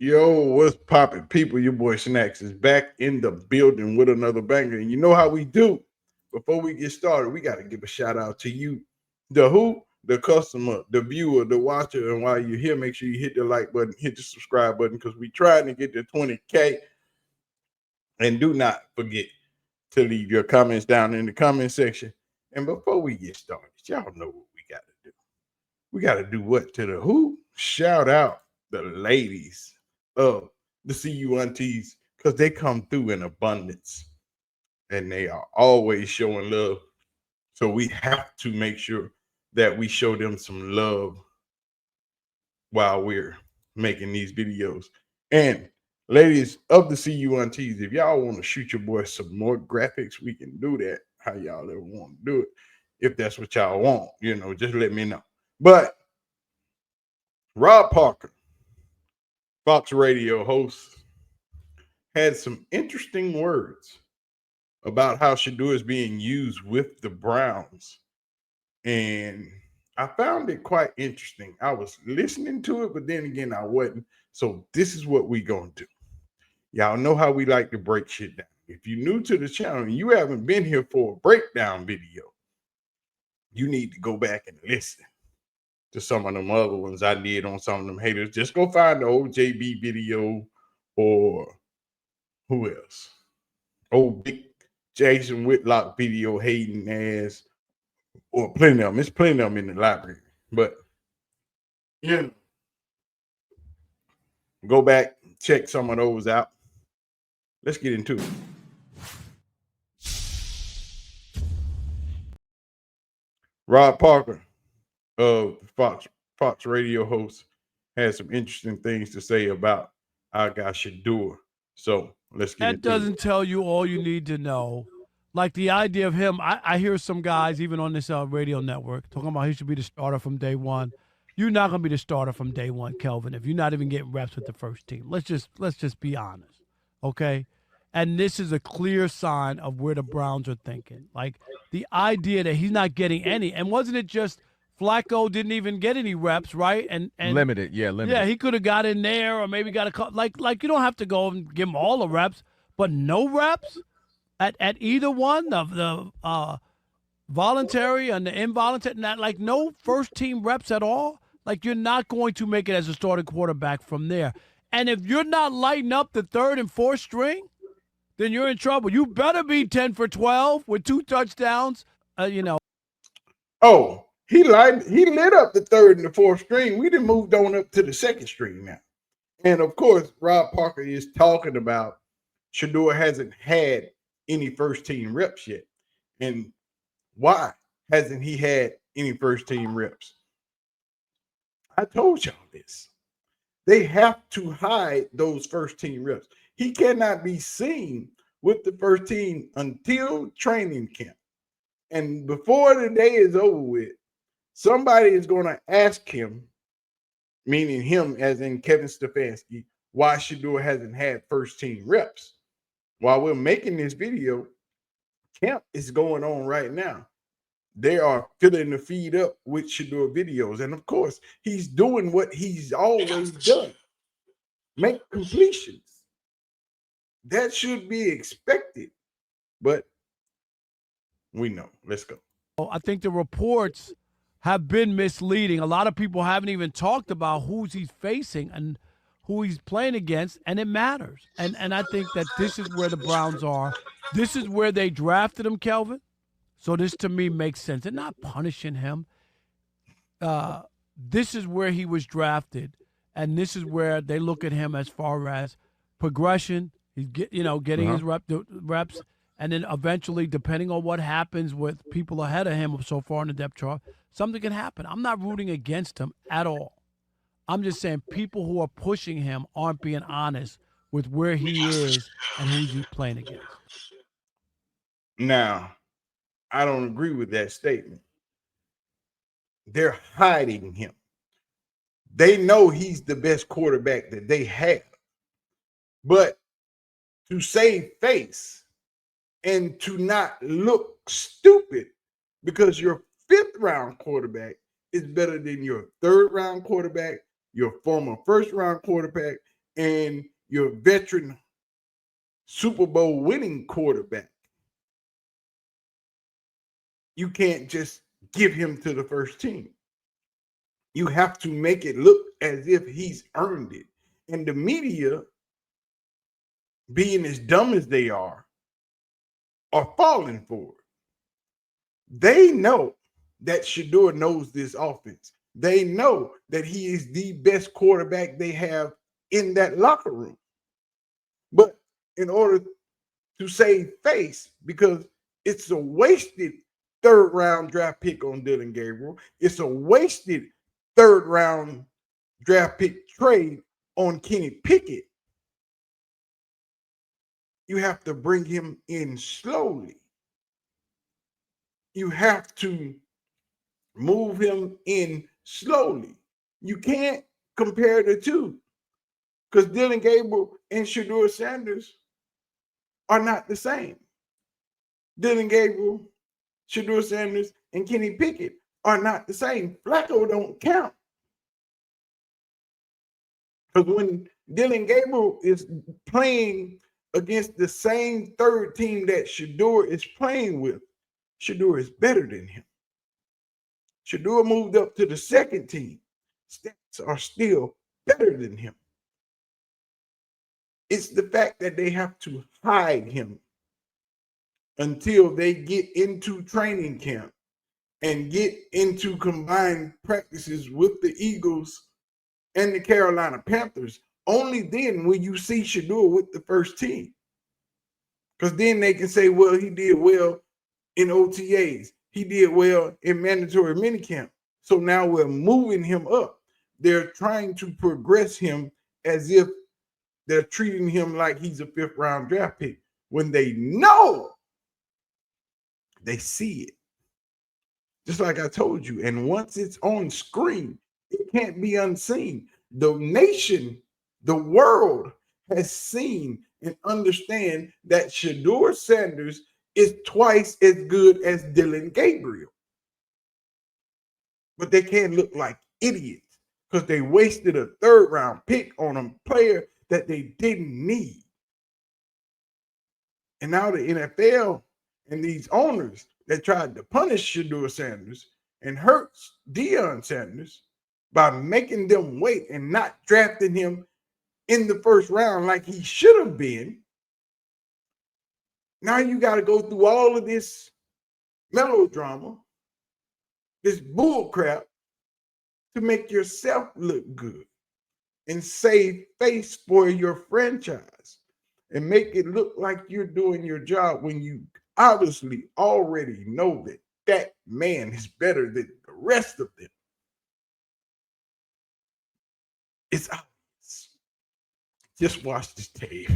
Yo, what's poppin', people? Your boy Snacks is back in the building with another banger. And you know how we do. Before we get started, we got to give a shout out to you, the who, the customer, the viewer, the watcher. And while you're here, make sure you hit the like button, hit the subscribe button, because we trying to get to 20K. And do not forget to leave your comments down in the comment section. And before we get started, y'all know what we got to do. We got to do what to the who? Shout out the ladies of the CU aunties, because they come through in abundance and they are always showing love. So we have to make sure that we show them some love while we're making these videos. And ladies of the CU aunties, if y'all want to shoot your boy some more graphics, we can do that. How y'all ever want to do it. If that's what y'all want, just let me know. But Rob Parker, Fox Radio host, had some interesting words about how Shedeur is being used with the Browns. And I found it quite interesting. I was listening to it, but then again, I wasn't. So this is what we going to do. Y'all know how we like to break shit down. If you're new to the channel and you haven't been here for a breakdown video, you need to go back and listen to some of them other ones I did on some of them haters. Just go find the old JB video, or who else? Old Big Jason Whitlock video hating ass, or plenty of them. It's plenty of them in the library. But go back, check some of those out. Let's get into it. Rob Parker of Fox Radio host had some interesting things to say about our guy Shedeur. So let's get That into it. doesn't tell you all you need to know. Like the idea of him, I hear some guys even on this radio network talking about he should be the starter from day one. You're not going to be the starter from day one, Kelvin, if you're not even getting reps with the first team. Let's just be honest, okay? And this is a clear sign of where the Browns are thinking. Like the idea that he's not getting any, and wasn't it just Flacco didn't even get any reps, right? And Limited, yeah, yeah, limited. he could have got in there, or maybe got a couple. Like you don't have to go and give him all the reps, but no reps at either one of the voluntary and the involuntary. Not like no first team reps at all. Like you're not going to make it as a starting quarterback from there. And if you're not lighting up the third and fourth string, then you're in trouble. You better be 10 for 12 with 2 touchdowns. Oh, he lit up the third and the fourth string. We done moved on up to the second string now. And of course, Rob Parker is talking about Shedeur hasn't had any first team reps yet. And why hasn't he had any first team reps? I told y'all this. They have to hide those first team reps. He cannot be seen with the first team until training camp. And before the day is over with, somebody is going to ask him, meaning him as in Kevin Stefanski, why Shedeur hasn't had first team reps. While we're making this video, camp is going on right now. They are filling the feed up with Shedeur videos. And of course, he's doing what he's always done. Make completions. That should be expected. But we know. Let's go. I think the reports have been misleading. A lot of people haven't even talked about who's he's facing and who he's playing against, and it matters. And I think that this is where the Browns are. This is where they drafted him, Kelvin. So this to me makes sense. They're not punishing him. This is where he was drafted, and this is where they look at him as far as progression. He's getting his reps, and then eventually, depending on what happens with people ahead of him so far in the depth chart, something can happen. I'm not rooting against him at all. I'm just saying people who are pushing him aren't being honest with where he is and who he's playing against. Now, I don't agree with that statement. They're hiding him. They know he's the best quarterback that they have. But to save face and to not look stupid, because your fifth round quarterback is better than your third round quarterback, your former first round quarterback, and your veteran Super Bowl winning quarterback, you can't just give him to the first team. You have to make it look as if he's earned it. And the media, being as dumb as they are falling for it. They know that Shedeur knows this offense. They know that he is the best quarterback they have in that locker room. But in order to save face, because it's a wasted third-round draft pick on Dillon Gabriel, it's a wasted third-round draft pick trade on Kenny Pickett, you have to bring him in slowly. You have to move him in slowly. You can't compare the two, because Dillon Gabriel and Shedeur Sanders are not the same. Dillon Gabriel, Shedeur Sanders, and Kenny Pickett are not the same. Flacco don't count. Because when Dillon Gabriel is playing against the same third team that Shedeur is playing with, Shedeur is better than him. Shedeur moved up to the second team. Stats are still better than him. It's the fact that they have to hide him until they get into training camp and get into combined practices with the Eagles and the Carolina Panthers. Only then will you see Shedeur with the first team. Because then they can say, well, he did well in OTAs. He did well in mandatory minicamp. So now we're moving him up. They're trying to progress him as if they're treating him like he's a fifth-round draft pick, when they know, they see it. Just like I told you. And once it's on screen, it can't be unseen. The nation, the world has seen and understand that Shedeur Sanders is twice as good as Dillon Gabriel. But they can't look like idiots because they wasted a third-round pick on a player that they didn't need. And now the NFL and these owners that tried to punish Shedeur Sanders and hurt Deion Sanders by making them wait and not drafting him in the first round like he should have been. Now you got to go through all of this melodrama, this bull crap, to make yourself look good and save face for your franchise and make it look like you're doing your job when you obviously already know that that man is better than the rest of them. It's obvious. Just watch this tape.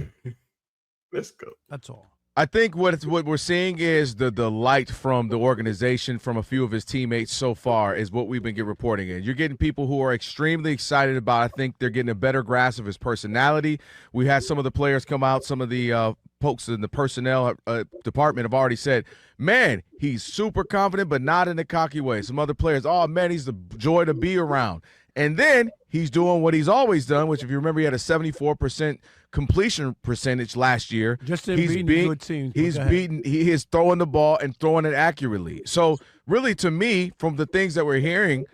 Let's go. That's all. I think what we're seeing is the light from the organization, from a few of his teammates so far, is what we've been reporting in. You're getting people who are extremely excited about. I think they're getting a better grasp of his personality. We had some of the players come out, some of the folks in the personnel department have already said, man, he's super confident, but not in a cocky way. Some other players, oh, man, he's the joy to be around. And then he's doing what he's always done, which if you remember, he had a 74% completion percentage last year. Just in beating good teams. He is throwing the ball and throwing it accurately. So really, to me, from the things that we're hearing,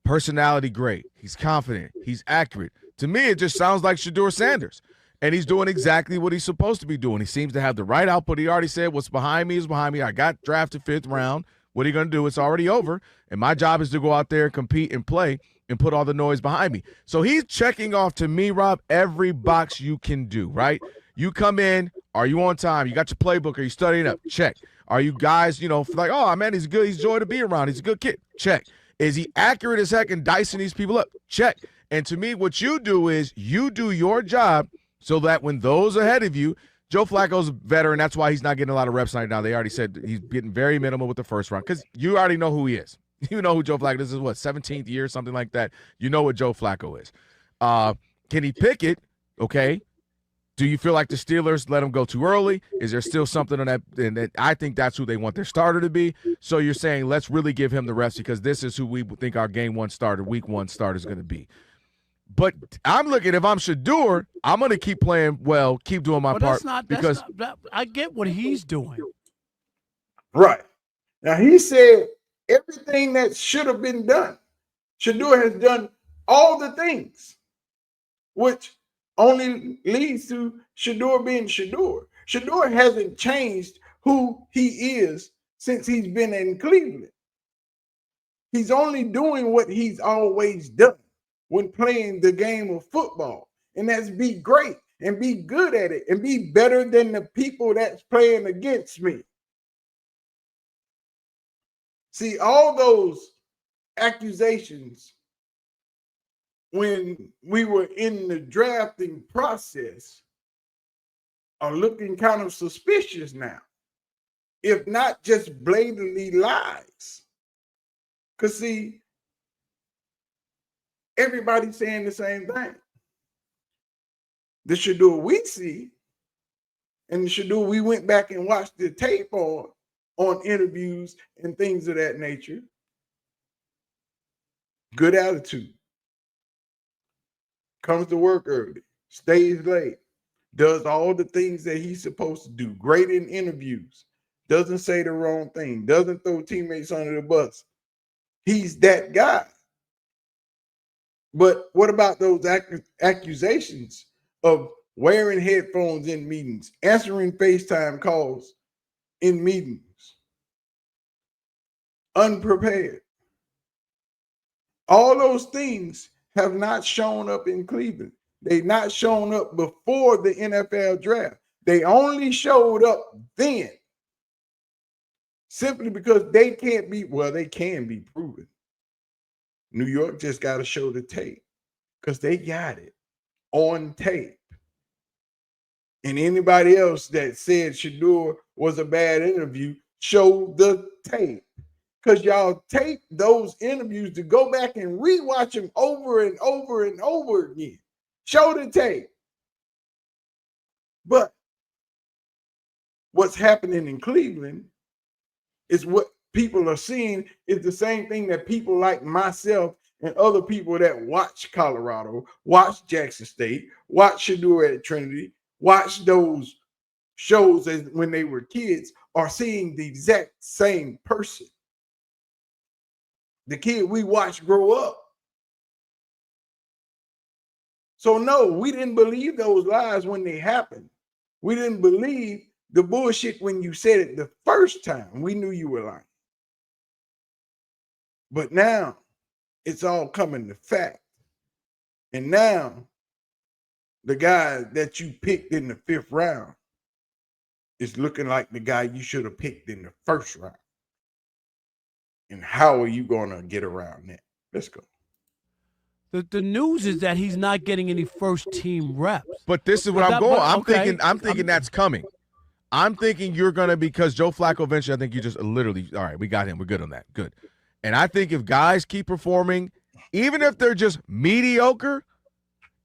personality great. He's confident. He's accurate. To me, it just sounds like Shedeur Sanders. And he's doing exactly what he's supposed to be doing. He seems to have the right output. He already said, what's behind me is behind me. I got drafted 5th round. What are you going to do? It's already over. And my job is to go out there and compete and play and put all the noise behind me. So he's checking off, to me, Rob, every box you can do, right? You come in, are you on time? You got your playbook, are you studying up? Check. Are you guys, like, oh, man, he's good, he's joy to be around, he's a good kid? Check. Is he accurate as heck and dicing these people up? Check. And to me, what you do is you do your job so that when those ahead of you, Joe Flacco's a veteran, that's why he's not getting a lot of reps right now. They already said he's getting very minimal with the first round because you already know who he is. You know who Joe Flacco is. This is what, 17th year, something like that. You know what Joe Flacco is. Kenny Pickett, okay, do you feel like the Steelers let him go too early? Is there still something on that? And I think that's who they want their starter to be. So you're saying let's really give him the reps because this is who we think our week one starter is going to be. But I'm looking, if I'm Shedeur, I'm going to keep playing well, keep doing my part. I get what he's doing. Right. Now, he said everything that should have been done. Shedeur has done all the things, which only leads to Shedeur being Shedeur. Shedeur hasn't changed who he is since he's been in Cleveland. He's only doing what he's always done when playing the game of football, and that's be great and be good at it and be better than the people that's playing against me. See, all those accusations when we were in the drafting process are looking kind of suspicious now, if not just blatantly lies. Because, see, everybody's saying the same thing. The Shedeur we see, and the Shedeur we went back and watched the tape on interviews and things of that nature, good attitude, comes to work early, stays late, does all the things that he's supposed to do, great in interviews, doesn't say the wrong thing, doesn't throw teammates under the bus. He's that guy. But what about those accusations of wearing headphones in meetings, answering FaceTime calls in meetings, unprepared? All those things have not shown up in Cleveland. They've not shown up before the NFL draft. They only showed up then, simply because they can be proven. New York just got to show the tape because they got it on tape. And anybody else that said Shedeur was a bad interview, show the tape. Because y'all tape those interviews to go back and rewatch them over and over and over again. Show the tape. But what's happening in Cleveland is what people are seeing is the same thing that people like myself and other people that watch Colorado, watch Jackson State, watch Shedeur at Trinity, watch those shows as when they were kids, are seeing the exact same person. The kid we watched grow up. So no, we didn't believe those lies when they happened. We didn't believe the bullshit when you said it the first time. We knew you were lying. But now it's all coming to fact. And now the guy that you picked in the 5th round is looking like the guy you should have picked in the 1st round. And how are you going to get around that? Let's go. The news is that he's not getting any first team reps. But this is what I'm going. I'm thinking that's coming. I'm thinking you're going to, because Joe Flacco eventually, I think you just literally, all right, we got him. We're good on that. Good. And I think if guys keep performing, even if they're just mediocre,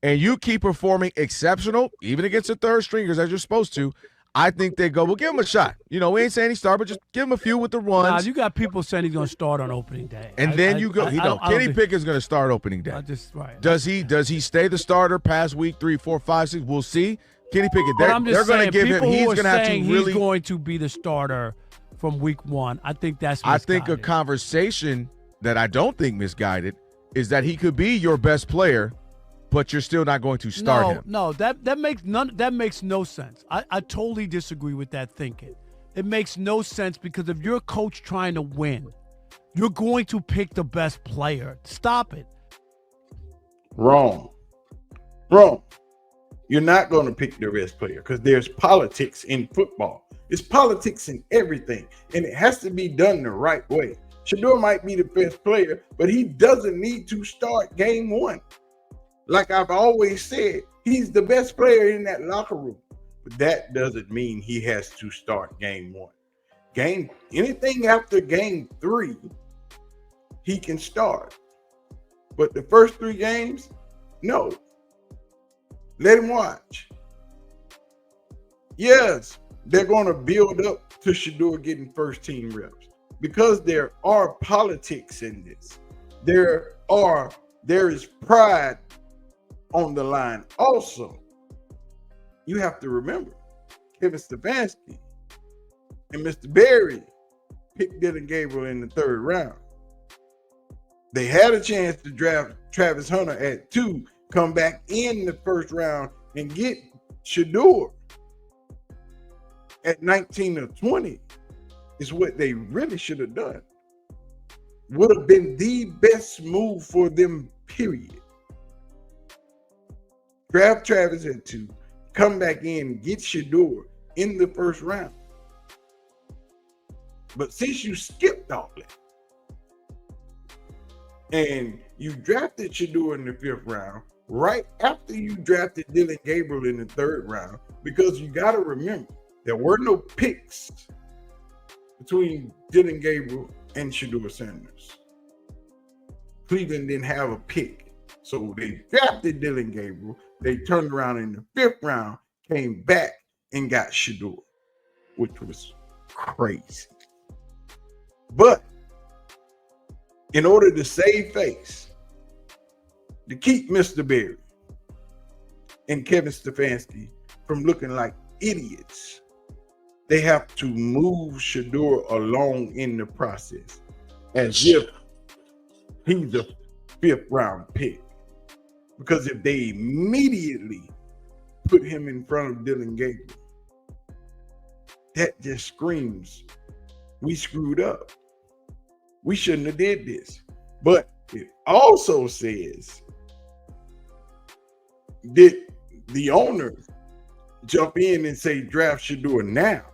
and you keep performing exceptional, even against the third stringers as you're supposed to, I think they go, well, give him a shot. You know, we ain't saying he start, but just give him a few with the runs. Nah, you got people saying he's going to start on opening day. And then you go, Kenny Pickett's going to start opening day. Right. Does he stay the starter past week 3, 4, 5, 6? We'll see. Kenny Pickett, they're going to give him, he's going to have to really. He's going to be the starter from week 1. I think that's misguided. I think a conversation that I don't think misguided is that he could be your best player, but you're still not going to start him. No, that makes no sense. I totally disagree with that thinking. It makes no sense because if you're a coach trying to win, you're going to pick the best player. Stop it. Wrong. You're not going to pick the best player because there's politics in football. It's politics in everything, and it has to be done the right way. Shedeur might be the best player, but he doesn't need to start game 1. Like I've always said, he's the best player in that locker room. But that doesn't mean he has to start game 1. Anything after game 3, he can start. But the first 3 games, no. Let him watch. Yes, they're going to build up to Shedeur getting first team reps because there are politics in this. There is pride on the line. Also, you have to remember Kevin Stefanski and Mr. Berry picked Dylan Gabriel in the 3rd round. They had a chance to draft Travis Hunter at 2, come back in the 1st round and get Shedeur at 19 or 20 is what they really should have done. Would have been the best move for them, period. Draft Travis at 2, come back in, get Shedeur in the 1st round. But since you skipped all that, and you drafted Shedeur in the 5th round, right after you drafted Dylan Gabriel in the 3rd round, because you got to remember, there were no picks between Dylan Gabriel and Shedeur Sanders. Cleveland didn't have a pick. So they drafted Dylan Gabriel. They turned around in the 5th round, came back and got Shedeur, which was crazy. But in order to save face, to keep Mr. Berry and Kevin Stefanski from looking like idiots, they have to move Shedeur along in the process as if he's a 5th round pick. Because if they immediately put him in front of Dylan Gabriel, that just screams, we screwed up. We shouldn't have did this. But it also says, did the owner jump in and say draft Shedeur now?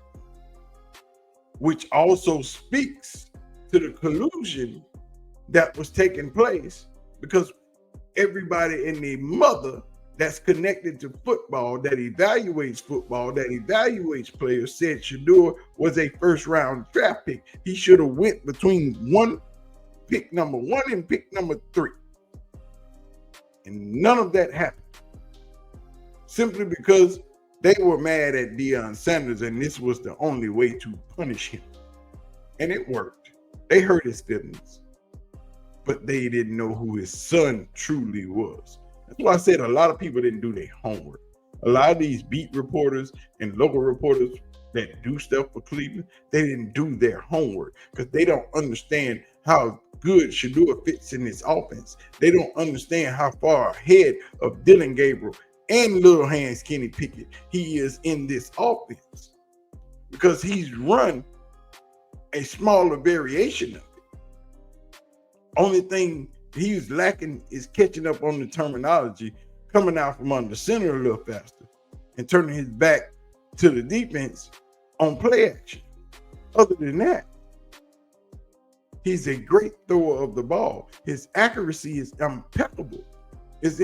Which also speaks to the collusion that was taking place, because everybody and their mother that's connected to football, that evaluates players, said Shedeur was a 1st round draft pick. He should have went between pick number 1 and pick number 3. And none of that happened. Simply because they were mad at Deionsanders, and this was the only way to punish him. And it worked. They hurt his feelings. But they didn't know who his son truly was. That's why I said a lot of people didn't do their homework. A lot of these beat reporters and local reporters that do stuff for Cleveland, they didn't do their homework because they don't understand how good Shedeur fits in this offense. They don't understand how far ahead of Dylan Gabriel and Little Hands Kenny Pickett he is in this offense, because he's run a smaller variation of it. Only thing he's lacking is catching up on the terminology, coming out from under center a little faster and turning his back to the defense on play action. Other than that, he's a great thrower of the ball. His accuracy is impeccable. It's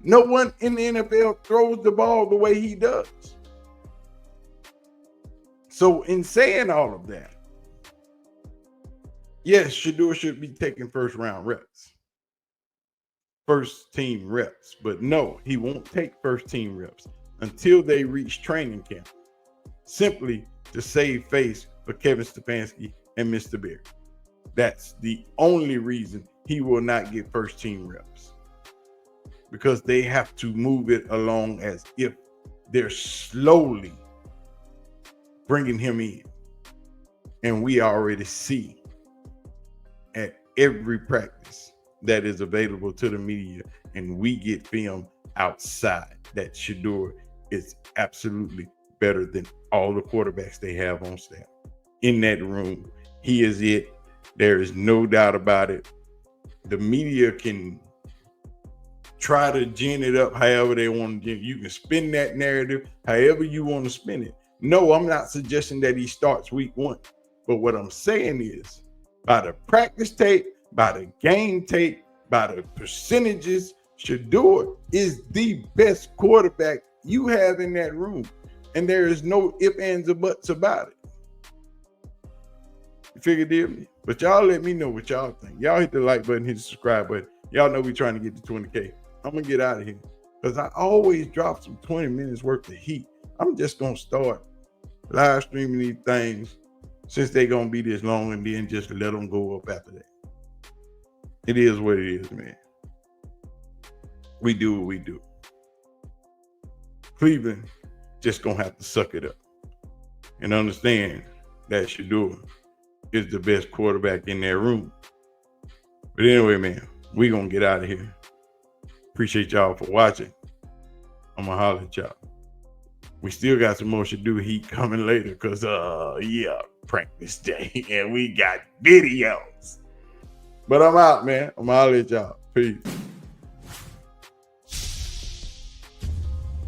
no one in the NFL throws the ball the way he does. So in saying all of that, yes, Shedeur should be taking 1st round reps, 1st team reps, but no, he won't take 1st team reps until they reach training camp, simply to save face for Kevin Stefanski and Mr. Berry. That's the only reason he will not get 1st team reps, because they have to move it along as if they're slowly bringing him in. And we already see at every practice that is available to the media, and we get film outside, that Shedeur is absolutely better than all the quarterbacks they have on staff. In that room, he is it. There is no doubt about it. The media can try to gin it up however they want to. You can spin that narrative however you want to spin it. No, I'm not suggesting that he starts week 1. But what I'm saying is, by the practice tape, by the game tape, by the percentages, Shedeur is the best quarterback you have in that room. And there is no ifs, ands, or buts about it. You figure deal me? But y'all let me know what y'all think. Y'all hit the like button, hit the subscribe button. Y'all know we're trying to get to 20K. I'm going to get out of here, because I always drop some 20 minutes worth of heat. I'm just going to start live streaming these things since they're going to be this long, and then just let them go up after that. It is what it is, man. we do what we do. Cleveland just gonna have to suck it up and understand that Shedeur is the best quarterback in their room. But anyway, man, we gonna get out of here. Appreciate y'all for watching. I'm gonna holler at y'all. We still got some more Shedeur heat coming later because practice day and we got videos. But I'm out, man. I'm gonna holler at y'all. Peace.